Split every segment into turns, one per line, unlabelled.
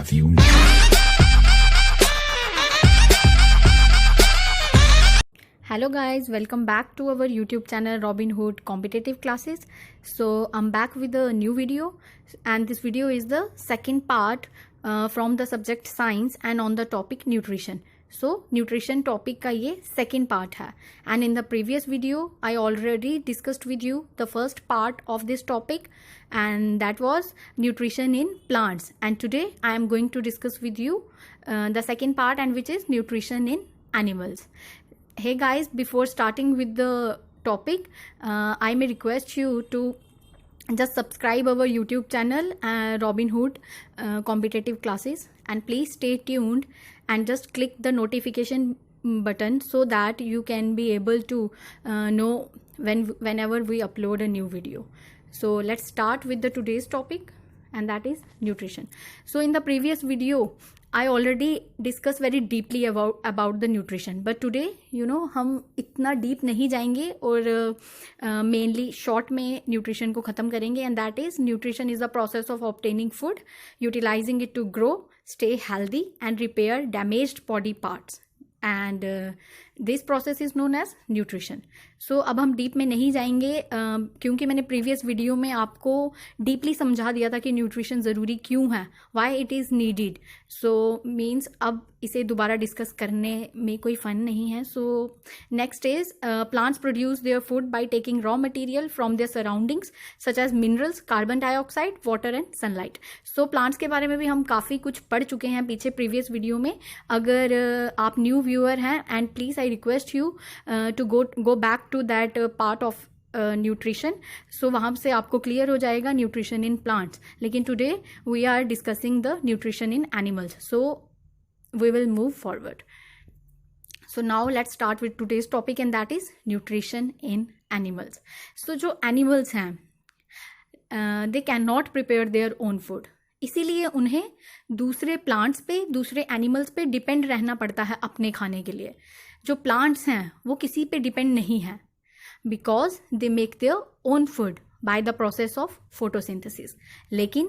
love you.
Hello guys, welcome back to our YouTube channel Robinhood Competitive Classes. So I'm back with a new video, and this video is the second part from the subject science and on the topic nutrition. So nutrition topic का ये second part है, and in the previous video I already discussed with you the first part of this topic, and that was nutrition in plants. And today I am going to discuss with you the second part, and which is nutrition in animals. Hey guys, before starting with the topic, I may request you to just subscribe our YouTube channel Robinhood Competitive Classes, and please stay tuned and just click the notification button so that you can be able to know whenever we upload a new video. So let's start with the today's topic, and that is nutrition. So in the previous video I already discussed very deeply about the nutrition, but today हम इतना deep नहीं जाएंगे और mainly short में nutrition को ख़त्म करेंगे, and that is nutrition is the process of obtaining food, utilizing it to grow, stay healthy and repair damaged body parts, and this process is known as nutrition. So अब हम deep में नहीं जाएंगे क्योंकि मैंने प्रीवियस वीडियो में आपको deeply समझा दिया था कि न्यूट्रिशन ज़रूरी क्यों है, why it is needed. So means अब इसे दोबारा डिस्कस करने में कोई फ़न नहीं है. So next is plants produce their food by taking raw material from their surroundings such as minerals, carbon dioxide, water and sunlight. So plants के बारे में भी हम काफ़ी कुछ पढ़ चुके हैं पीछे प्रीवियस वीडियो में. अगर आप न्यू व्यूअर हैं, and please I request you to go back to that part of nutrition. So वहाँ से आपको क्लियर हो जाएगा न्यूट्रिशन इन प्लांट्स. लेकिन today we are discussing the nutrition in animals. So we will move forward. So now let's start with today's topic, and that is nutrition in animals. So जो animals हैं they cannot prepare their own food, इसीलिए उन्हें दूसरे plants पे, दूसरे animals पे depend रहना पड़ता है अपने खाने के लिए. जो प्लांट्स हैं वो किसी पे डिपेंड नहीं हैं, because they make their own food by the process of photosynthesis. लेकिन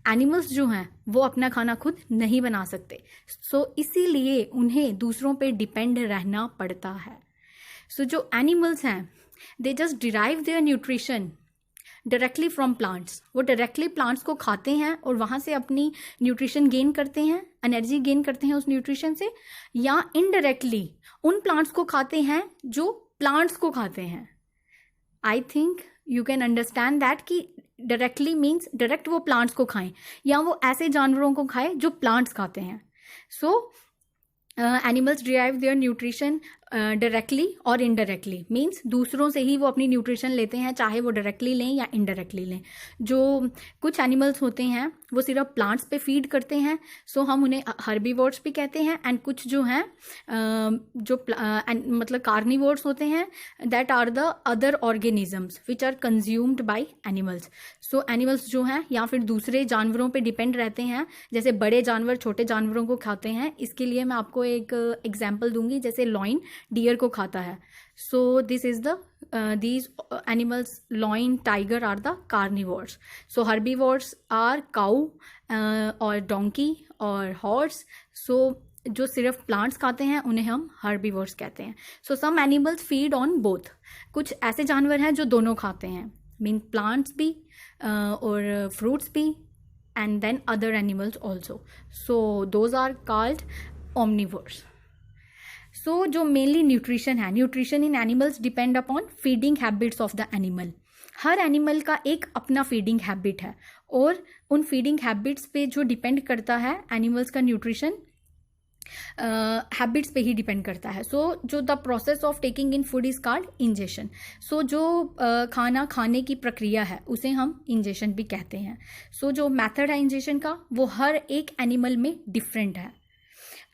एनिमल्स जो हैं वो अपना खाना खुद नहीं बना सकते. सो इसीलिए उन्हें दूसरों पे डिपेंड रहना पड़ता है. सो जो एनिमल्स हैं they just derive their nutrition directly from plants. वो डायरेक्टली प्लांट्स को खाते हैं और वहाँ से अपनी न्यूट्रिशन गेन करते हैं, एनर्जी गेन करते हैं उस न्यूट्रिशन से, या इनडायरेक्टली उन प्लांट्स को खाते हैं जो प्लांट्स को खाते हैं. I think you can understand that कि डायरेक्टली मीन्स डायरेक्ट वो प्लांट्स को खाएं, या वो ऐसे जानवरों को खाएं जो प्लांट्स खाते हैं. सो animals derive their nutrition directly और इनडायरेक्टली, मीन्स दूसरों से ही वो अपनी न्यूट्रिशन लेते हैं, चाहे वो डायरेक्टली लें या इनडायरेक्टली लें. जो कुछ एनिमल्स होते हैं वो सिर्फ प्लांट्स पे फीड करते हैं, सो हम उन्हें हर्बीवोर्स भी कहते हैं. एंड कुछ जो हैं जो मतलब कार्निवोर्स होते हैं, that are the other organisms which are consumed by animals. So animals जो हैं या फिर दूसरे जानवरों पे डिपेंड रहते हैं, जैसे बड़े जानवर छोटे जानवरों को खाते हैं. इसके लिए मैं आपको एक एग्जाम्पल दूंगी, जैसे लॉइन डियर को खाता है. So this is the these animals, lion, tiger are the carnivores. So herbivores are cow और donkey और horse. So जो सिर्फ प्लांट्स खाते हैं उन्हें हम herbivores कहते हैं. So some animals feed on both. कुछ ऐसे जानवर हैं जो दोनों खाते हैं, मीन प्लांट्स भी और फ्रूट्स भी, and then other animals also. So those are called omnivores. सो जो मेनली न्यूट्रिशन है, nutrition in animals depend upon feeding habits of the animal. Her animal का एक अपना फीडिंग हैबिट है, और उन फीडिंग हैबिट्स पे जो डिपेंड करता है एनिमल्स का न्यूट्रिशन हैबिट्स पे ही डिपेंड करता है. सो जो the process of taking in food is called ingestion. So जो खाना खाने की प्रक्रिया है उसे हम इंजेशन भी कहते हैं. सो जो मेथड है इंजेशन का वो हर एक एनिमल में डिफरेंट है.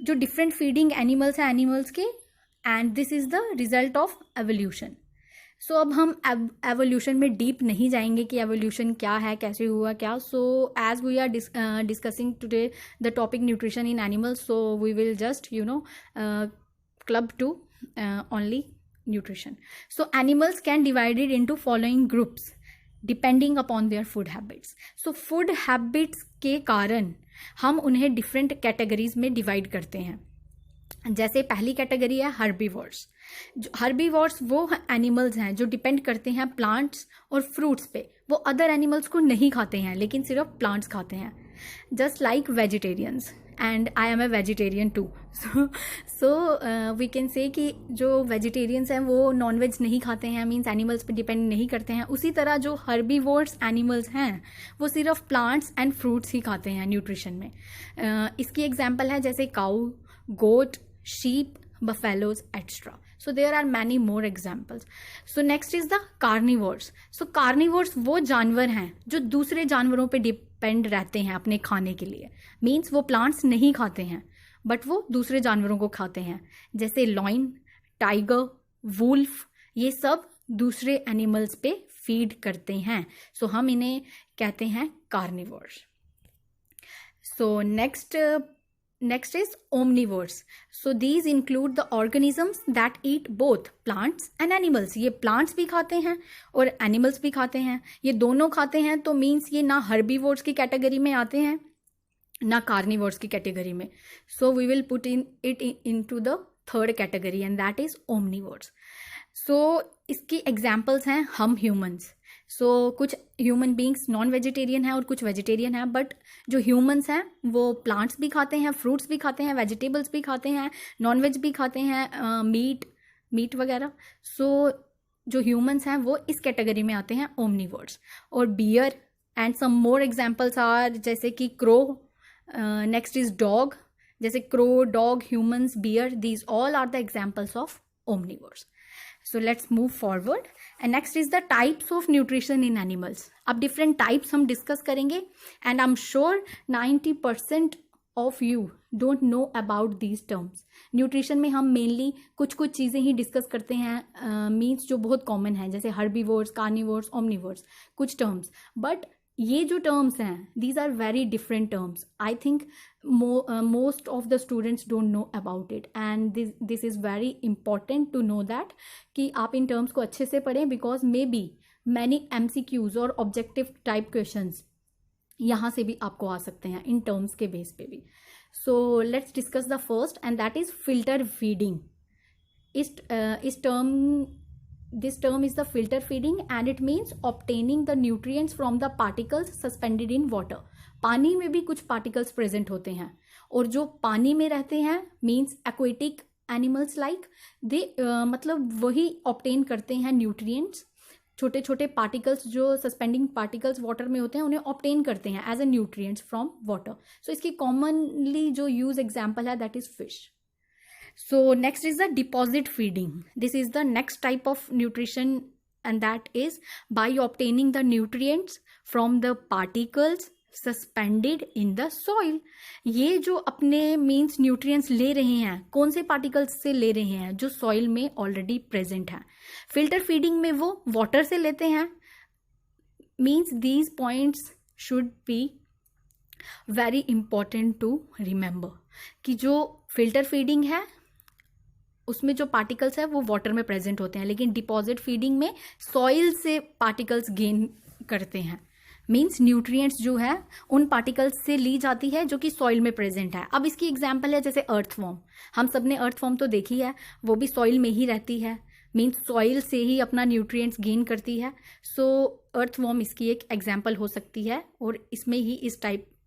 जो डिफरेंट फीडिंग एनिमल्स हैं एनिमल्स के, and this is the result of evolution. So अब हम एवोल्यूशन में डीप नहीं जाएंगे कि एवोल्यूशन क्या है, कैसे हुआ क्या. So as we are discussing today the topic nutrition in animals, so we will just club to only nutrition. So animals can divided into following groups. Depending upon their food habits. So food habits के कारण हम उन्हें different categories में divide करते हैं। जैसे पहली category है हर्बीवोर्स। हर्बीवोर्स वो एनिमल्स हैं जो डिपेंड करते हैं प्लांट्स और फ्रूट्स पे। वो अदर एनिमल्स को नहीं खाते हैं लेकिन सिर्फ प्लांट्स खाते हैं, just like vegetarians, and I am a vegetarian too. So we can say कि जो वेजिटेरियंस हैं वो नॉन वेज नहीं खाते हैं, मीन्स एनिमल्स पे डिपेंड नहीं करते हैं। उसी तरह जो हर्बीवोर्स एनिमल्स हैं वो सिर्फ प्लांट्स एंड फ्रूट्स ही खाते हैं न्यूट्रिशन में। इसकी एग्जांपल है जैसे काऊ, गोट, sheep, buffaloes, etc. So there are many more examples. So next is the carnivores. So carnivores वो जानवर हैं जो दूसरे जानवरों पे डिपेंड रहते हैं अपने खाने के लिए। मीन्स वो प्लांट्स नहीं खाते हैं बट वो दूसरे जानवरों को खाते हैं, जैसे लॉइन, टाइगर, वुल्फ, ये सब दूसरे एनिमल्स पे फीड करते हैं। सो हम इन्हें कहते हैं carnivores. So Next is omnivores. So these include the organisms that eat both plants and animals. ये plants भी खाते हैं और animals भी खाते हैं, ये दोनों खाते हैं। तो means ये ना herbivores की कैटेगरी में आते हैं ना carnivores की कैटेगरी में। So we will put it into the third category and that is omnivores. So इसकी examples हैं हम humans. सो कुछ ह्यूमन बींग्स नॉन वेजिटेरियन हैं और कुछ वेजिटेरियन हैं, बट जो ह्यूमंस हैं वो प्लांट्स भी खाते हैं, फ्रूट्स भी खाते हैं, वेजिटेबल्स भी खाते हैं, नॉन वेज भी खाते हैं, मीट वगैरह। सो जो ह्यूमंस हैं वो इस कैटेगरी में आते हैं ओमनीवर्स। और bear and some more examples are जैसे कि क्रो, नेक्स्ट इज डॉग, जैसे crow, dog, humans, bear, these all are the examples of omnivores. So let's move forward and next is the types of nutrition in animals. अब different types हम discuss करेंगे and I'm sure 90% of you don't know about these terms. Nutrition में हम mainly कुछ चीज़ें ही discuss करते हैं, means जो बहुत कॉमन है, जैसे हर्बीवोर्स, कार्निवोर्स, ओमनीवोर्स, कुछ टर्म्स। बट ये जो टर्म्स हैं these are very different terms. I think most of the students don't know about it and this is very important to know that कि आप इन टर्म्स को अच्छे से पढ़ें, because may be many MCQs और objective type questions यहाँ से भी आपको आ सकते हैं इन टर्म्स के बेस पे भी। So let's discuss the first and that is filter feeding. This term is the filter feeding and it means obtaining the nutrients from the particles suspended in water. पानी में भी कुछ particles present होते हैं और जो पानी में रहते हैं means aquatic animals like they मतलब वही ऑब्टेन करते हैं न्यूट्रिएंट्स। छोटे छोटे पार्टिकल्स जो सस्पेंडिंग पार्टिकल्स वाटर में होते हैं उन्हें ऑब्टेन करते हैं as a nutrients from water. So इसकी कॉमनली जो यूज एग्जाम्पल है that is fish. So next is the deposit feeding. This is the next type of nutrition and that is by obtaining the nutrients from the particles suspended in the soil. ये जो अपने means nutrients ले रहे हैं कौन से particles से ले रहे हैं, जो soil में already present हैं। Filter feeding में वो water से लेते हैं। Means these points should be very important to remember कि जो filter feeding है उसमें जो पार्टिकल्स है वो वाटर में प्रेजेंट होते हैं, लेकिन डिपॉजिट फीडिंग में सॉइल से पार्टिकल्स गेन करते हैं। मीन्स न्यूट्रिएंट्स जो है उन पार्टिकल्स से ली जाती है जो कि सॉइल में प्रेजेंट है। अब इसकी एग्जांपल है जैसे अर्थवॉर्म। हम सब ने अर्थवॉर्म तो देखी है, वो भी सॉइल में ही रहती है, मीन्स सॉइल से ही अपना न्यूट्रिएंट्स गेन करती है। सो अर्थवॉर्म इसकी एक एग्जांपल हो सकती है और इसमें ही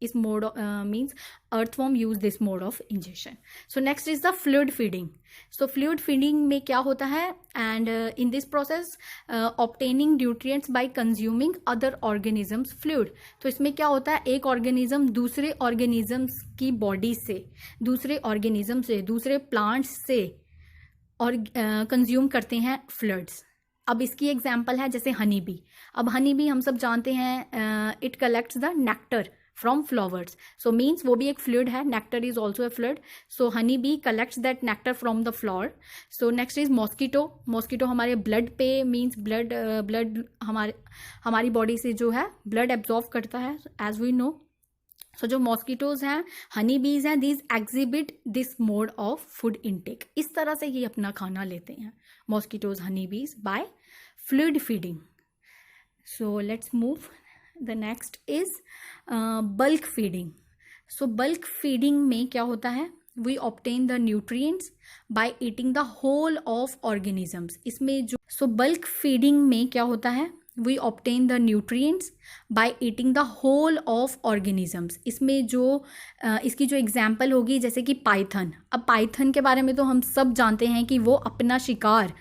इस mode means earthworm use this mode of ingestion. So next is the fluid feeding. So fluid feeding में क्या होता है, and in this process obtaining nutrients by consuming other organisms fluid. तो इसमें क्या होता है, एक ऑर्गेनिज्म दूसरे ऑर्गेनिजम्स की बॉडी से, दूसरे ऑर्गेनिज्म से, दूसरे प्लांट्स से और कंज्यूम करते हैं फ्लूइड्स। अब इसकी एग्जांपल है जैसे हनी बी। अब हनी बी हम सब जानते हैं it collects the nectar from flowers, so means वो भी एक फ्लूइड है, nectar is also a fluid. So honey bee collects that nectar from the flower. So next is mosquito. Mosquito हमारे ब्लड पे मीन्स ब्लड हमारी body से जो है ब्लड एब्जॉर्व करता है एज वी नो। सो जो मॉस्किटोज हैं, हनी बीज हैं, these exhibit this mode of food intake. इस तरह से ही अपना खाना लेते हैं mosquitoes, honey bees by fluid feeding. So let's move. The next is bulk feeding. So bulk feeding में क्या होता है? We obtain the nutrients by eating the whole of organisms. इसमें जो so bulk feeding में क्या होता है? We obtain the nutrients by eating the whole of organisms. इसमें जो इसकी जो एग्जाम्पल होगी जैसे कि पाइथन. अब पाइथन के बारे में तो हम सब जानते हैं कि वो अपना शिकार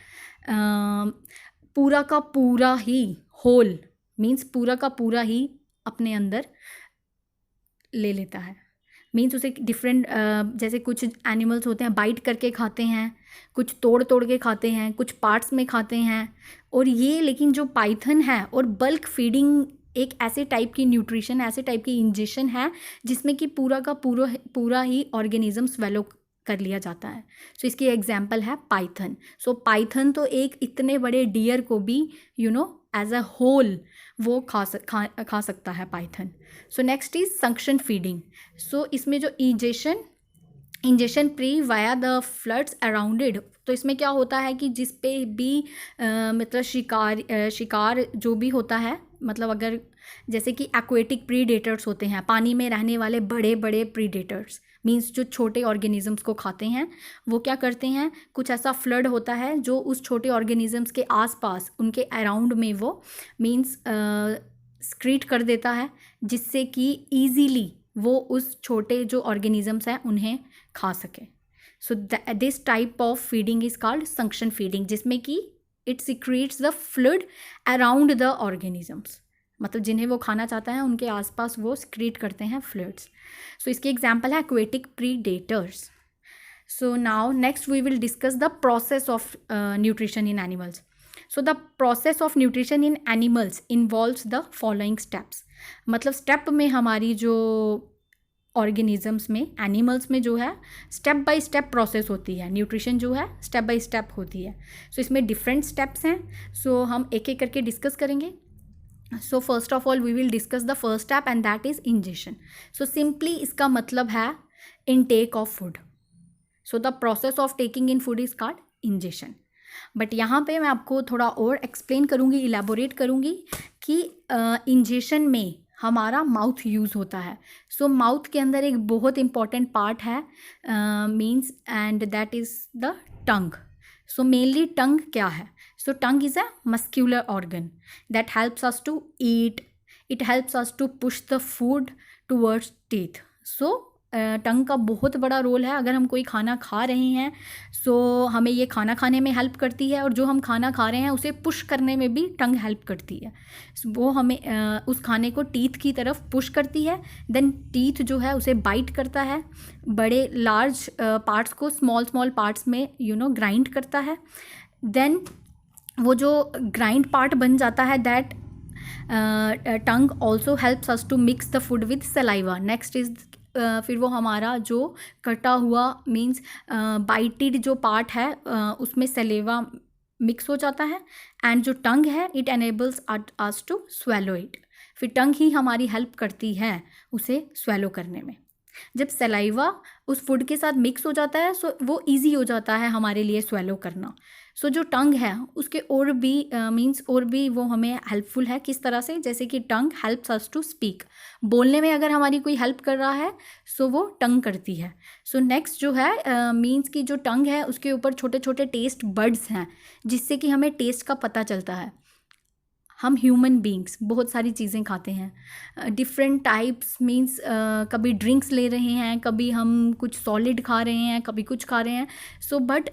पूरा का पूरा ही होल मीन्स पूरा का पूरा ही अपने अंदर ले लेता है. मीन्स उसे डिफरेंट जैसे कुछ एनिमल्स होते हैं बाइट करके खाते हैं, कुछ तोड़ तोड़ के खाते हैं, कुछ पार्ट्स में खाते हैं. और ये लेकिन जो पाइथन है और बल्क फीडिंग एक ऐसे टाइप की न्यूट्रिशन, ऐसे टाइप की इंजेक्शन है जिसमें कि पूरा का पूरा ही ऑर्गेनिज्म स्वेलो कर लिया जाता है. सो इसकी एग्जाम्पल है पाइथन. सो पाइथन तो एक इतने बड़े डियर को भी एज अ होल वो खा सकता है python. So next is suction feeding. So इसमें जो injection prey via the fluids around. तो इसमें क्या होता है कि जिस पे भी मतलब शिकार जो भी होता है, मतलब अगर जैसे कि एक्वेटिक प्रीडेटर्स होते हैं, पानी में रहने वाले बड़े बड़े प्रीडेटर्स मीन्स जो छोटे ऑर्गेनिजम्स को खाते हैं, वो क्या करते हैं, कुछ ऐसा फ्लड होता है जो उस छोटे ऑर्गेनिजम्स के आसपास उनके अराउंड में वो मीन्स स्क्रीट कर देता है, जिससे कि ईजीली वो उस छोटे जो ऑर्गेनिजम्स हैं उन्हें खा सके. So this type of feeding is called suction feeding, जिसमें कि it secretes the fluid around the organisms, मतलब जिन्हें वो खाना चाहता है उनके आसपास वो सिक्रीट करते हैं फ्लूइड्स. सो इसकी एग्जांपल है aquatic predators. So now next we will discuss the process of nutrition in animals. So the process of nutrition in animals involves the following steps. मतलब स्टेप में हमारी जो ऑर्गेनिजम्स में, एनिमल्स में जो है स्टेप बाय स्टेप प्रोसेस होती है, न्यूट्रिशन जो है स्टेप बाय स्टेप होती है. सो इसमें डिफरेंट स्टेप्स हैं. सो हम एक एक करके डिस्कस करेंगे. So first of all we will discuss the first step and that is injection. So simply इसका मतलब है intake of food. So the process of taking in food is called injection. But यहाँ पे मैं आपको थोड़ा और एक्सप्लेन करूँगी, इलेबोरेट करूँगी कि इंजेक्शन में हमारा माउथ यूज़ होता है. सो माउथ के अंदर एक बहुत इंपॉर्टेंट पार्ट है means and that is the tongue. So mainly tongue क्या है? So tongue is a muscular organ that helps us to eat. It helps us to push the food towards teeth. So टंग का बहुत बड़ा role है. अगर हम कोई खाना खा रहे हैं सो हमें ये खाना खाने में हेल्प करती है, और जो हम खाना खा रहे हैं उसे पुश करने में भी टंग हेल्प करती है. वो हमें उस खाने को टीथ की तरफ पुश करती है. देन टीथ जो है उसे बाइट करता है, बड़े लार्ज पार्ट्स को स्मॉल पार्ट्स में ग्राइंड करता है. देन वो जो ग्राइंड पार्ट बन जाता है that tongue also helps us to mix the food with saliva. Next is फिर वो हमारा जो कटा हुआ मीन्स बाइटेड जो पार्ट है उसमें सलेवा मिक्स हो जाता है, एंड जो टंग है it enables us to swallow it. फिर टंग ही हमारी हेल्प करती है उसे स्वेलो करने में. जब सलाइवा उस फूड के साथ मिक्स हो जाता है सो वो इजी हो जाता है हमारे लिए स्वेलो करना. सो जो टंग है उसके और भी वो हमें हेल्पफुल है. किस तरह से? जैसे कि टंग हेल्प्स अस टू स्पीक. बोलने में अगर हमारी कोई हेल्प कर रहा है सो वो टंग करती है. सो नेक्स्ट जो है मीन्स की जो टंग है उसके ऊपर छोटे छोटे टेस्ट बड्स हैं जिससे कि हमें टेस्ट का पता चलता है. हम ह्यूमन बींग्स बहुत सारी चीज़ें खाते हैं, डिफरेंट टाइप्स मीन्स कभी ड्रिंक्स ले रहे हैं, कभी हम कुछ सॉलिड खा रहे हैं, कभी कुछ खा रहे हैं. सो बट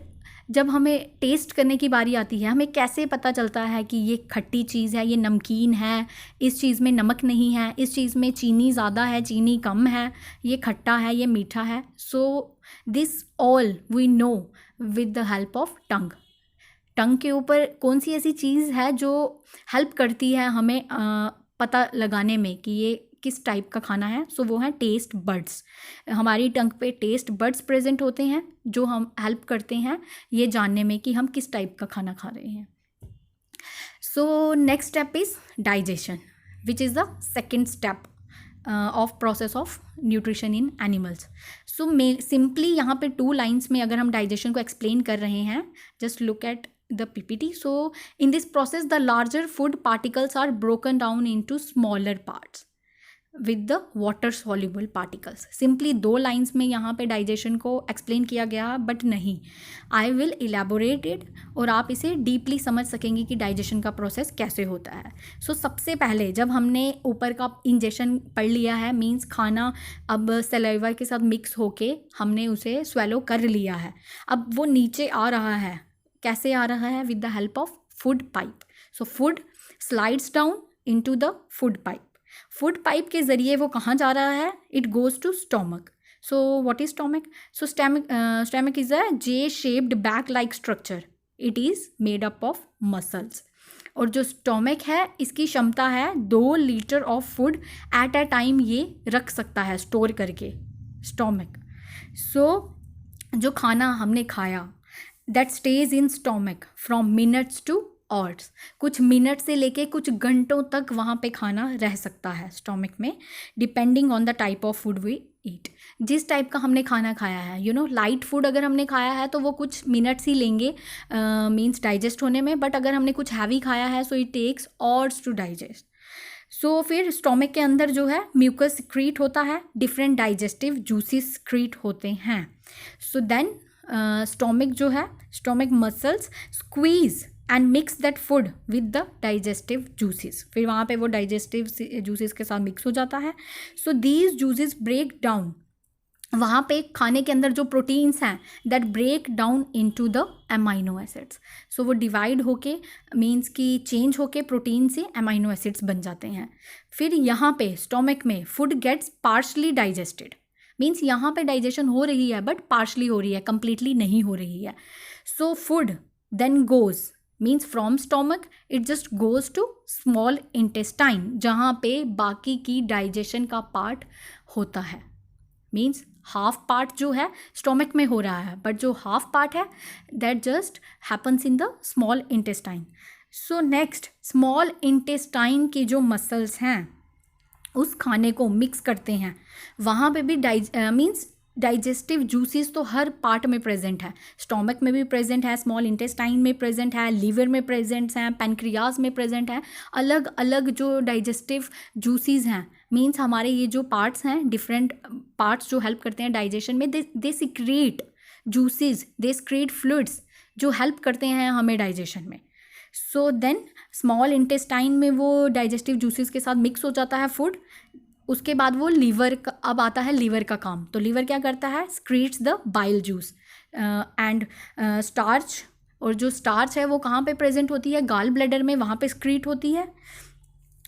जब हमें टेस्ट करने की बारी आती है हमें कैसे पता चलता है कि ये खट्टी चीज़ है, ये नमकीन है, इस चीज़ में नमक नहीं है, इस चीज़ में चीनी ज़्यादा है, चीनी कम है, ये खट्टा है, ये मीठा है. So this all we know with the help of tongue. Tongue के ऊपर कौन सी ऐसी चीज़ है जो हेल्प करती है हमें पता लगाने में कि ये किस टाइप का खाना है? सो वो है टेस्ट बड्स. हमारी टंग पे टेस्ट बड्स प्रेजेंट होते हैं जो हम हेल्प करते हैं ये जानने में कि हम किस टाइप का खाना खा रहे हैं. So next step is digestion which is the second step of process of nutrition in animals. So simply यहाँ पे 2 लाइन्स में अगर हम डाइजेशन को एक्सप्लेन कर रहे हैं, just look at the PPT. So in this process, the larger food particles are broken down into smaller parts with the water soluble particles. Simply 2 lines में यहाँ पे डाइजेशन को एक्सप्लेन किया गया, बट नहीं, आई विल इलेबोरेट इट और आप इसे डीपली समझ सकेंगे कि डाइजेशन का प्रोसेस कैसे होता है. सो सबसे पहले जब हमने ऊपर का इंजेक्शन पढ़ लिया है, मीन्स खाना अब सलाइवा के साथ मिक्स होके हमने उसे स्वेलो कर लिया है. अब वो नीचे आ रहा है, कैसे आ रहा है? With the help of food pipe. So food slides down into the food pipe. Food pipe के ज़रिए वो कहाँ जा रहा है? It goes to stomach. So what is stomach? So stomach is a J shaped bag like structure. It is made up of muscles. और जो stomach है, इसकी क्षमता है 2 litre of food at a time ये रख सकता है स्टोर करके, स्टोमक. सो जो खाना हमने खाया, that stage in stomach from minutes two hours. कुछ मिनट से लेके कुछ घंटों तक वहाँ पे खाना रह सकता है स्टोमक में, depending on the type of food we eat. जिस टाइप का हमने खाना खाया है, लाइट फूड अगर हमने खाया है तो वो कुछ मिनट्स ही लेंगे मीन्स डाइजेस्ट होने में, बट अगर हमने कुछ हैवी खाया है so it takes hours to digest. So फिर स्टोमक के अंदर जो है म्यूकस सिक्रीट होता है, डिफरेंट डाइजेस्टिव जूसेस सिक्रीट होते हैं. सो देन स्टोमक जो है, stomach muscles squeeze and mix that food with the digestive juices. फिर वहाँ पे वो डाइजेस्टिव जूसेस के साथ मिक्स हो जाता है. So these juices break down. वहाँ पे खाने के अंदर जो प्रोटीन्स हैं that break down into the amino acids. So वो डिवाइड होके मीन्स कि चेंज होके प्रोटीन से अमाइनो एसिड्स बन जाते हैं. फिर यहाँ पे स्टोमक में food gets partially digested. Means यहाँ पे डाइजेशन हो रही है बट पार्शली हो रही है, कंप्लीटली नहीं हो रही है. So food then goes means from stomach it just goes to small intestine, जहाँ पे बाकी की डाइजेशन का पार्ट होता है. मीन्स हाफ पार्ट जो है स्टोमक में हो रहा है, बट जो हाफ पार्ट है that just happens in the small intestine. So next, small intestine की जो मसल्स हैं उस खाने को मिक्स करते हैं. वहाँ पे भी मीन्स डाइजेस्टिव जूसेस तो हर पार्ट में प्रेजेंट है. स्टोमक में भी प्रेजेंट है, स्मॉल इंटेस्टाइन में प्रेजेंट है, लीवर में प्रेजेंट हैं, पैनक्रियाज में प्रेजेंट है. अलग अलग जो डाइजेस्टिव जूसेस हैं, मीन्स हमारे ये जो पार्ट्स हैं, डिफरेंट पार्ट्स जो हेल्प करते हैं डाइजेशन में, they secrete juices, they secrete fluids जो हेल्प करते हैं हमें डाइजेशन में. सो देन स्मॉल इंटेस्टाइन में वो डाइजेस्टिव जूसेस के साथ मिक्स हो जाता है फूड. उसके बाद वो लीवर का, अब आता है लीवर का काम. तो लीवर क्या करता है? Secretes the bile juice and starch. और जो स्टार्च है वो कहाँ पे प्रेजेंट होती है? गाल ब्लैडर में, वहाँ पे स्क्रीट होती है.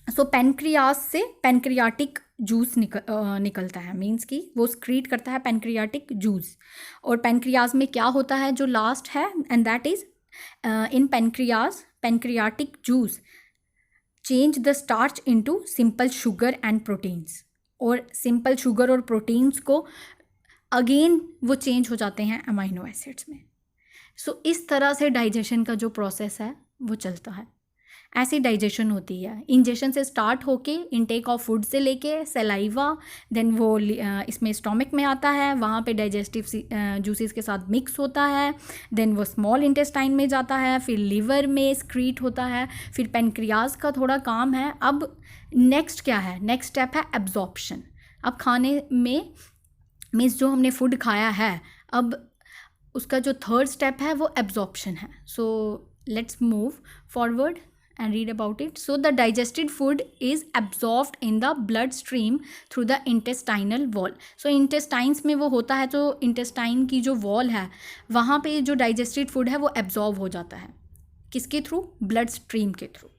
सो पैनक्रियाज से पैनक्रियाटिक जूस निकलता है, मीन्स कि वो स्क्रीट करता है पैनक्रियाटिक जूस. और पैनक्रियाज में क्या होता है जो लास्ट है, and that is in pancreas pancreatic juice change the starch into simple sugar and proteins. और सिंपल शुगर और प्रोटीन्स को अगेन वो चेंज हो जाते हैं अमाइनो एसिड्स में. सो इस तरह से डाइजेशन का जो प्रोसेस है वो चलता है. ऐसी डाइजेशन होती है. इंजेक्शन से स्टार्ट होके इनटेक ऑफ फूड से लेके सलाइवा, देन वो इसमें स्टोमक में आता है, वहाँ पे डाइजेस्टिव जूसेस के साथ मिक्स होता है, देन वो स्मॉल इंटेस्टाइन में जाता है, फिर लीवर में स्क्रीट होता है, फिर पेनक्रियाज का थोड़ा काम है. अब नेक्स्ट क्या है? नेक्स्ट स्टेप है एब्जॉर्प्शन. अब खाने में मीन्स जो हमने फूड खाया है, अब उसका जो थर्ड स्टेप है वो एब्जॉर्प्शन है. So let's move forward and read about it. So the digested food is absorbed in the blood stream through the intestinal wall. So intestines में वो होता है, तो intestine की जो wall है वहाँ पे जो digested food है वो absorb हो जाता है. किसके थ्रू? ब्लड स्ट्रीम के थ्रू.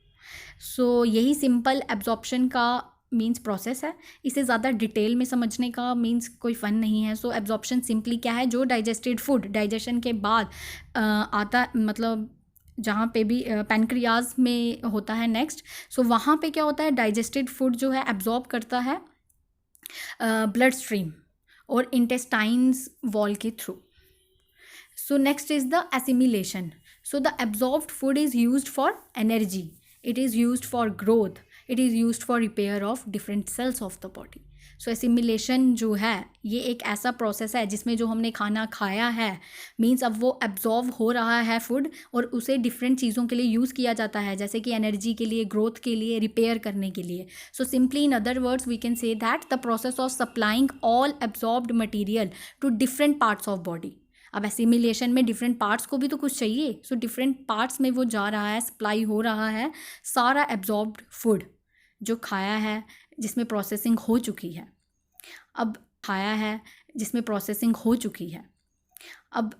सो यही सिंपल एब्जॉर्प्शन का मीन्स प्रोसेस है. इसे ज़्यादा डिटेल में समझने का मीन्स कोई फ़न नहीं है. सो एब्जॉर्प्शन सिंपली क्या है? जो डाइजेस्टेड फूड डाइजेशन के बाद आता, मतलब जहाँ पे भी पैनक्रियाज में होता है नेक्स्ट. सो वहाँ पे क्या होता है? डाइजेस्टेड फूड जो है एब्जॉर्ब करता है ब्लड स्ट्रीम और इंटेस्टाइन्स वॉल के through. So next is the assimilation. So the absorbed food is used for energy, it is used for growth, it is used for repair of different cells of the body. So assimilation जो है ये एक ऐसा process है जिसमें जो हमने खाना खाया है मीन्स अब वो एब्जॉर्व हो रहा है फूड और उसे डिफरेंट चीज़ों के लिए यूज़ किया जाता है, जैसे कि एनर्जी के लिए, ग्रोथ के लिए, रिपेयर करने के लिए. So simply in other words we can say that the process of supplying all absorbed material to different parts of body. अब एसिमिलेशन में डिफरेंट पार्ट्स को भी तो कुछ चाहिए. सो डिफरेंट पार्ट्स में वो जा रहा है, सप्लाई हो रहा है सारा एब्जॉर्ब्ड फूड जो खाया है जिसमें प्रोसेसिंग हो चुकी है. अब खाया है जिसमें प्रोसेसिंग हो चुकी है, अब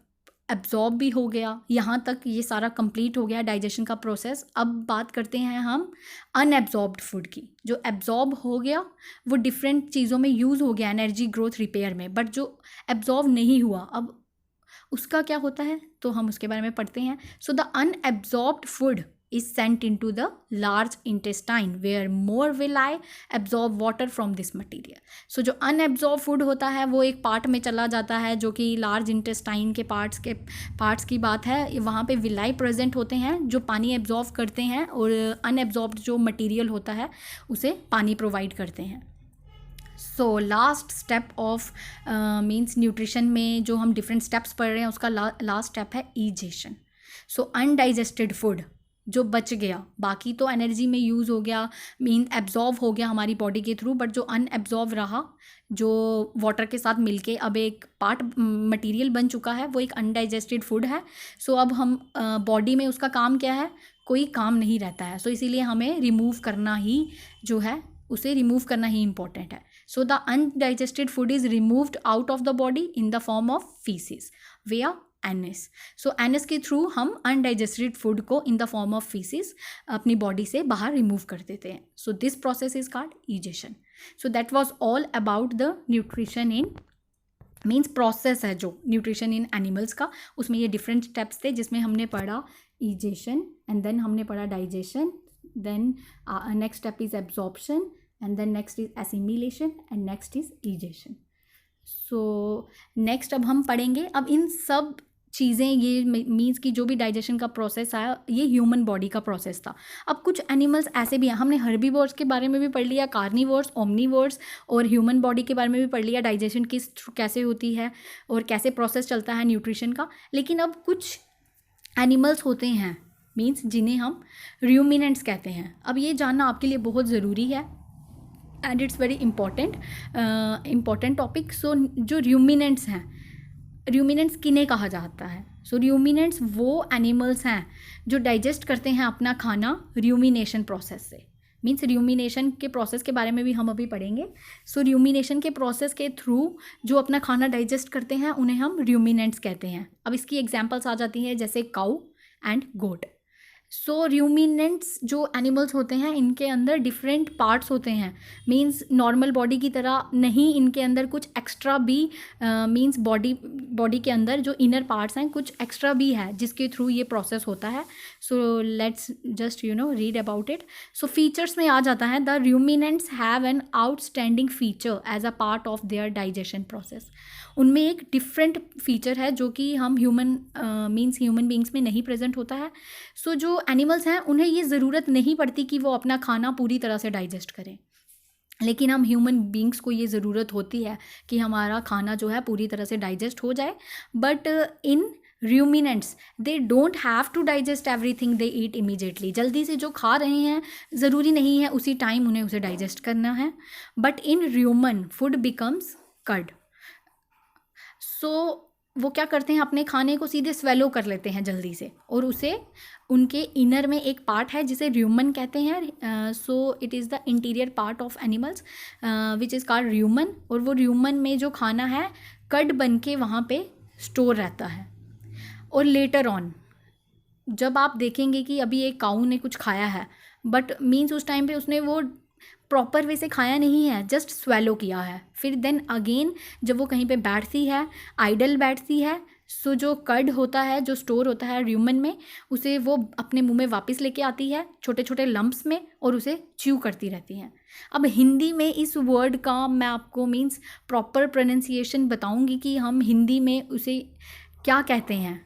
एब्जॉर्ब भी हो गया, यहाँ तक ये सारा कंप्लीट हो गया डाइजेशन का प्रोसेस. अब बात करते हैं हम अनएब्जॉर्ब्ड फूड की. जो एब्जॉर्ब हो गया वो डिफरेंट चीज़ों में यूज़ हो गया, एनर्जी, ग्रोथ, रिपेयर में, बट जो एब्जॉर्ब नहीं हुआ अब उसका क्या होता है तो हम उसके बारे में पढ़ते हैं. So the unabsorbed food is sent into the large intestine where more will I absorb water from this material. So जो unabsorbed food होता है वो एक पार्ट में चला जाता है जो कि लार्ज इंटेस्टाइन के पार्ट्स की बात है. वहाँ पे विलाई प्रेजेंट होते हैं जो पानी एब्जॉर्व करते हैं और अनएब्जॉर्ब्ड जो मटेरियल होता है उसे पानी प्रोवाइड करते हैं. So last step of means nutrition में जो हम डिफरेंट स्टेप्स पढ़ रहे हैं उसका लास्ट स्टेप है ईजेशन. सो अनडाइजेस्टेड फूड जो बच गया, बाकी तो एनर्जी में यूज़ हो गया, मीन एब्जॉर्व हो गया हमारी बॉडी के थ्रू, बट जो अनएब्जॉर्व रहा जो वाटर के साथ मिलके अब एक पार्ट मटेरियल बन चुका है वो एक अनडाइजेस्टेड फूड है. सो अब हम बॉडी में उसका काम क्या है, कोई काम नहीं रहता है. सो इसीलिए हमें रिमूव करना ही जो है उसे रिमूव करना ही इम्पॉर्टेंट है. So the undigested food is removed out of the body in the form of faeces via anus. So anus के थ्रू हम अनडाइजेस्टेड फूड को in the form of faeces अपनी बॉडी से बाहर रिमूव कर देते हैं. So this process is called egestion. So that was all about the nutrition in means process है जो न्यूट्रिशन इन एनिमल्स का. उसमें ये डिफरेंट स्टेप्स थे जिसमें हमने पढ़ा ईजेशन एंड देन हमने पढ़ा digestion, then next step is absorption and then next is assimilation and next is egestion. So next अब हम पढ़ेंगे अब इन सब चीज़ें, ये मीन्स कि जो भी डाइजेशन का प्रोसेस आया ये ह्यूमन बॉडी का प्रोसेस था. अब कुछ एनिमल्स ऐसे भी हैं, हमने हर्बीवोर्स के बारे में भी पढ़ लिया, कार्निवोर्स, ओमनीवोर्स, और ह्यूमन बॉडी के बारे में भी पढ़ लिया, डाइजेशन किस कैसे होती है और कैसे प्रोसेस चलता है न्यूट्रिशन का. लेकिन अब कुछ एनिमल्स होते हैं मीन्स जिन्हें हम र्यूमिनेंट्स कहते हैं. अब ये जानना आपके लिए बहुत ज़रूरी है and it's very important topic. So जो र्यूमिनेंट्स हैं, र्यूमिनेंट्स किन्हें कहा जाता है? सो र्यूमिनेंट्स वो एनिमल्स हैं जो डाइजेस्ट करते हैं अपना खाना र्यूमिनेशन प्रोसेस से. मीन्स र्यूमिनेशन के प्रोसेस के बारे में भी हम अभी पढ़ेंगे. सो र्यूमिनेशन के प्रोसेस के थ्रू जो अपना खाना डाइजेस्ट करते हैं उन्हें हम र्यूमिनेंट्स कहते हैं. अब इसकी एग्जांपल्स आ जाती हैं जैसे काऊ एंड गोट. सो र्यूमिनेंट्स जो एनिमल्स होते हैं इनके अंदर डिफरेंट पार्ट्स होते हैं. मीन्स नॉर्मल बॉडी की तरह नहीं, इनके अंदर कुछ एक्स्ट्रा भी मीन्स बॉडी के अंदर जो इनर पार्ट्स हैं कुछ एक्स्ट्रा भी है जिसके थ्रू ये प्रोसेस होता है. So let's just read about it. So features में आ जाता है the ruminants have an outstanding feature as a part of their digestion process. उनमें एक डिफरेंट फीचर है जो कि हम ह्यूमन बींग्स में नहीं प्रेजेंट होता है. सो जो एनिमल्स हैं उन्हें ये ज़रूरत नहीं पड़ती कि वो अपना खाना पूरी तरह से डाइजेस्ट करें, लेकिन हम ह्यूमन बींग्स को ये ज़रूरत होती है कि हमारा खाना जो है पूरी तरह से डाइजेस्ट हो जाए. But in ruminants they don't have to digest everything they eat immediately. जल्दी से जो खा रहे हैं ज़रूरी नहीं है उसी टाइम उन्हें उसे डाइजेस्ट करना है. But in human food becomes curd. So वो क्या करते हैं, अपने खाने को सीधे स्वेलो कर लेते हैं जल्दी से और उसे उनके इनर में एक पार्ट है जिसे र्यूमन कहते हैं. So it is the interior part of animals which is called र्यूमन. और वो र्यूमन में जो खाना है कर्ड बन के वहाँ पे स्टोर रहता है. और लेटर ऑन जब आप देखेंगे कि अभी एक काऊ ने कुछ खाया है बट मीन्स उस टाइम पे उसने वो प्रॉपर वे से खाया नहीं है, जस्ट स्वेलो किया है. फिर देन अगेन जब वो कहीं पे बैठती है, आइडल बैठती है, सो जो कर्ड होता है जो स्टोर होता है र्यूमन में उसे वो अपने मुंह में वापस लेके आती है छोटे छोटे लम्प्स में और उसे च्यू करती रहती हैं. अब हिंदी में इस वर्ड का मैं आपको मीन्स प्रॉपर प्रोनाउंसिएशन बताऊंगी कि हम हिंदी में उसे क्या कहते हैं.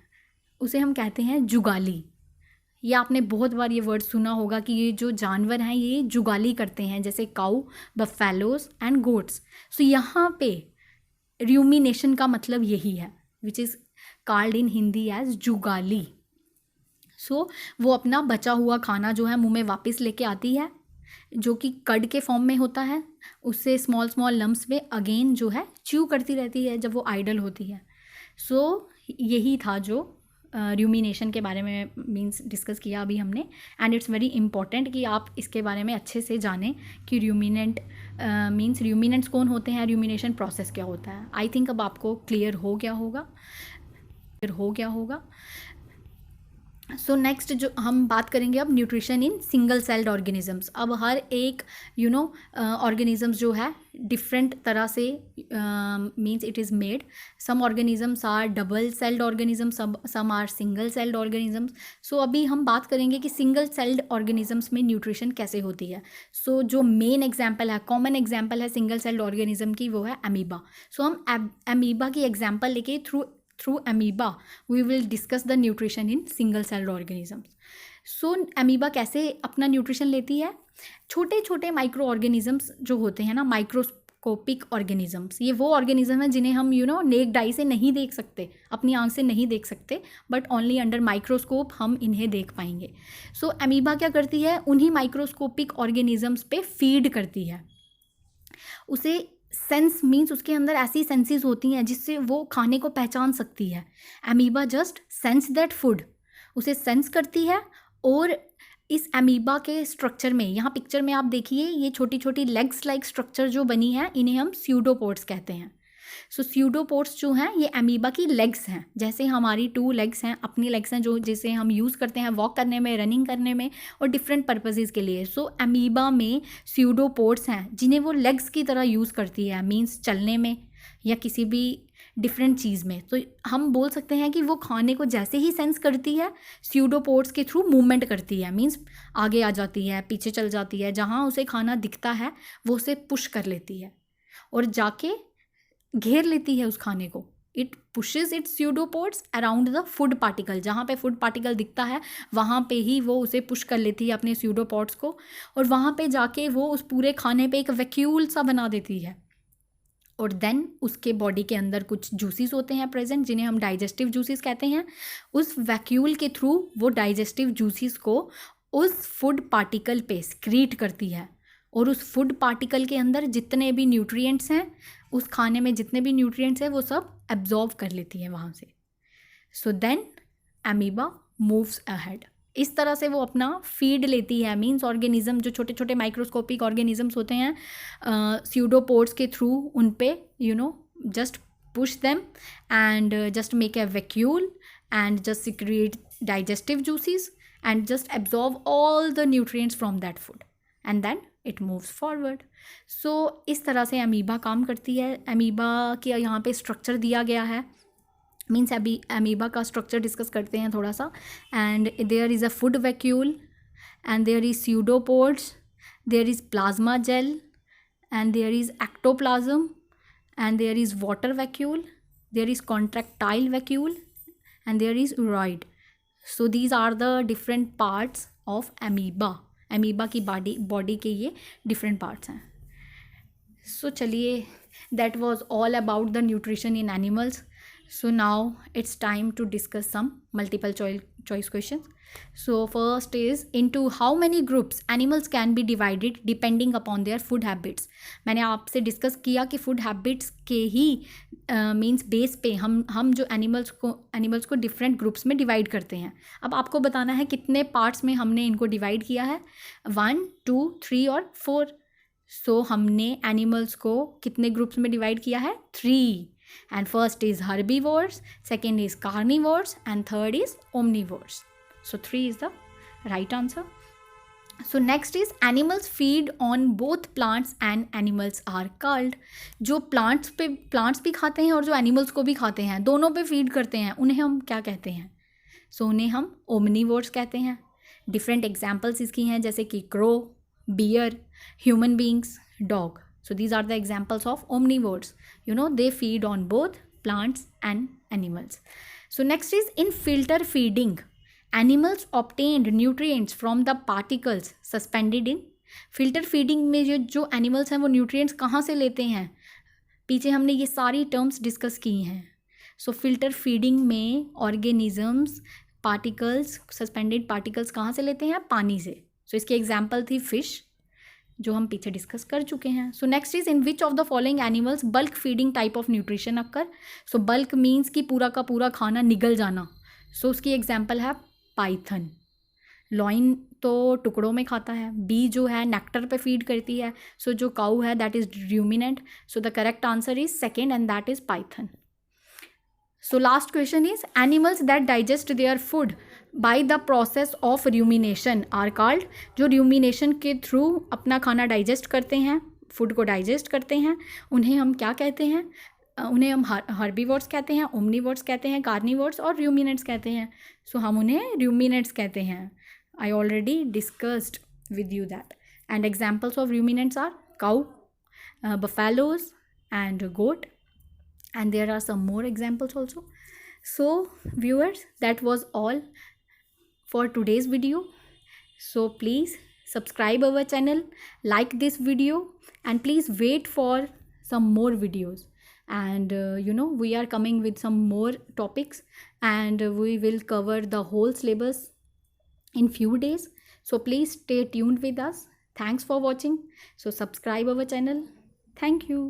उसे हम कहते हैं जुगाली. ये आपने बहुत बार ये वर्ड सुना होगा कि ये जो जानवर हैं ये जुगाली करते हैं, जैसे cow, buffaloes and goats. So यहाँ पे र्यूमिनेशन का मतलब यही है, which is called in Hindi as जुगाली। सो वो अपना बचा हुआ खाना जो है मुंह में वापस लेके आती है, जो कि कड के फॉर्म में होता है, उससे स्मॉल स्मॉल लम्प्स में अगेन जो है च्यू करती रहती है जब वो आइडल होती है। सो यही था जो र्यूमिनेशन के बारे में मीन्स डिस्कस किया अभी हमने। एंड इट्स वेरी इंपॉर्टेंट कि आप इसके बारे में अच्छे से जानें कि र्यूमिनेंट मीन्स र्यूमिनेंट्स कौन होते हैं, र्यूमिनेशन प्रोसेस क्या होता है। आई थिंक अब आपको क्लियर हो गया होगा। सो नेक्स्ट जो हम बात करेंगे अब nutrition in single celled organisms. अब हर एक ऑर्गेनिजम्स जो है डिफरेंट तरह से means it is made. Some organisms are double celled organisms, some are single celled organisms. So अभी हम बात करेंगे कि सिंगल सेल्ड ऑर्गेनिजम्स में न्यूट्रिशन कैसे होती है। सो जो मेन एग्जाम्पल है, कॉमन एग्जाम्पल है सिंगल सेल्ड ऑर्गेनिज्म की, वो है अमीबा। सो हम अमीबा की एग्जाम्पल लेके through amoeba we will discuss the nutrition in single celled organisms. So amoeba कैसे अपना न्यूट्रिशन लेती है? छोटे छोटे माइक्रो ऑर्गेनिजम्स जो होते हैं ना, माइक्रोस्कोपिक ऑर्गेनिजम्स, ये वो ऑर्गेनिज्म है जिन्हें हम नेक डाई से नहीं देख सकते, अपनी आंख से नहीं देख सकते, बट ओनली अंडर माइक्रोस्कोप हम इन्हें देख पाएंगे। सो अमीबा क्या करती है, उन्हीं माइक्रोस्कोपिक ऑर्गेनिजम्स पे फीड करती है। उसे सेंस मीन्स उसके अंदर ऐसी सेंसेस होती हैं जिससे वो खाने को पहचान सकती है। Amoeba just sense that food, उसे सेंस करती है। और इस अमीबा के स्ट्रक्चर में, यहाँ पिक्चर में आप देखिए, ये छोटी छोटी लेग्स लाइक स्ट्रक्चर जो बनी है इन्हें हम स्यूडोपोड्स कहते हैं। सो स्यूडोपोड्स जो हैं ये अमीबा की लेग्स हैं, जैसे हमारी 2 लेग्स हैं, अपनी लेग्स हैं जो जिसे हम यूज़ करते हैं वॉक करने में, रनिंग करने में और डिफरेंट पर्पसेस के लिए। सो अमीबा में स्यूडोपोड्स हैं जिन्हें वो लेग्स की तरह यूज़ करती है, मीन्स चलने में या किसी भी डिफरेंट चीज़ में। तो हम बोल सकते हैं कि वो खाने को जैसे ही सेंस करती है, स्यूडोपोड्स के थ्रू मूवमेंट करती है, मीन्स आगे आ जाती है, पीछे चल जाती है, जहाँ उसे खाना दिखता है वो उसे पुश कर लेती है और जाके घेर लेती है उस खाने को। It pushes it's pseudopods around the food particle, जहाँ पे फूड पार्टिकल दिखता है वहाँ पे ही वो उसे पुश कर लेती है अपने स्यूडोपोड्स को, और वहाँ पे जाके वो उस पूरे खाने पे एक वैक्यूल सा बना देती है। और देन उसके बॉडी के अंदर कुछ जूसेस होते हैं प्रेजेंट, जिन्हें हम डाइजेस्टिव जूसेस कहते हैं। उस वैक्यूल के थ्रू वो डाइजेस्टिव जूसेस को उस फूड पार्टिकल पे स्क्रीट करती है, और उस फूड पार्टिकल के अंदर जितने भी न्यूट्रिएंट्स हैं, उस खाने में जितने भी न्यूट्रिएंट्स हैं वो सब एब्जॉर्ब कर लेती है वहाँ से। So then amoeba moves ahead. इस तरह से वो अपना फीड लेती है, मीन्स ऑर्गेनिज्म जो छोटे छोटे माइक्रोस्कोपिक ऑर्गेनिजम्स होते हैं स्यूडोपोड्स के थ्रू उन पे just push them and just make a vacuole and just secrete digestive juices and just absorb all the nutrients from that food and then it moves forward. So इस तरह से amoeba काम करती है। Amoeba के यहाँ पे स्ट्रक्चर दिया गया है, मीन्स अभी अमीबा का स्ट्रक्चर डिस्कस करते हैं थोड़ा सा। And there is a food vacuole and there is pseudopods, there is plasma gel and there is ectoplasm and there is water vacuole, there is contractile vacuole and there is uroid. So these are the different parts of amoeba. Amoeba की body के ये different parts हैं। So चलिए, that was all about the nutrition in animals. So now it's time to discuss some multiple choice questions. So first is, into how many groups animals can be divided depending upon their food habits. मैंने आपसे discuss किया कि food habits के ही means base पे हम जो animals को different groups में डिवाइड करते हैं। अब आपको बताना है कितने पार्ट्स में हमने इनको डिवाइड किया है, 1, 2, 3 और 4। सो हमने एनिमल्स को कितने ग्रुप्स में डिवाइड किया है, 3। And first is herbivores, second is carnivores and third is omnivores. So 3 is the right answer. So next is, animals feed on both plants and animals are called. जो plants भी खाते हैं और जो animals को भी खाते हैं, दोनों पे feed करते हैं, उन्हें हम क्या कहते हैं? So उन्हें हम omnivores कहते हैं। Different examples इसकी हैं, जैसे कि crow, bear, human beings, dog. So these are the examples of omnivores. They feed on both plants and animals. So next is, in filter feeding, animals obtained nutrients from the particles suspended in filter feeding में जो animals हैं वो nutrients कहाँ से लेते हैं, पीछे हमने ये सारी टर्म्स डिस्कस की हैं. सो फिल्टर फीडिंग में ऑर्गेनिजम्स पार्टिकल्स सस्पेंडेड पार्टिकल्स कहाँ से लेते हैं, पानी से. सो इसकी एग्जाम्पल थी फिश जो हम पीछे डिस्कस कर चुके हैं. सो next is in which of the following animals bulk feeding type of nutrition occur. So bulk means कि पूरा का पूरा खाना निगल जाना. सो उसकी एग्जाम्पल है पाइथन. लॉइन तो टुकड़ों में खाता है, बी जो है नेक्टर पे फीड करती है. सो जो काऊ है that is ruminant. So the correct answer is second and that is Python. So last question is animals that digest their food by the process of rumination are called. जो rumination के through अपना खाना digest करते हैं, food को digest करते हैं, उन्हें हम क्या कहते हैं, उन्हें हम हर्बीवोर्स कहते हैं, ओमनीवोर्स कहते हैं, कार्निवोर्स और रूमिनेंट्स कहते हैं. सो हम उन्हें रूमिनेंट्स कहते हैं. I already discussed with you that. And examples of ruminants are cow, buffaloes and goat. And there are some more examples also. So viewers, that was all for today's video. So please subscribe our channel, like this video, and please wait for some more videos. And we are coming with some more topics, and we will cover the whole syllabus in few days. So please stay tuned with us. Thanks for watching. So subscribe our channel. Thank you.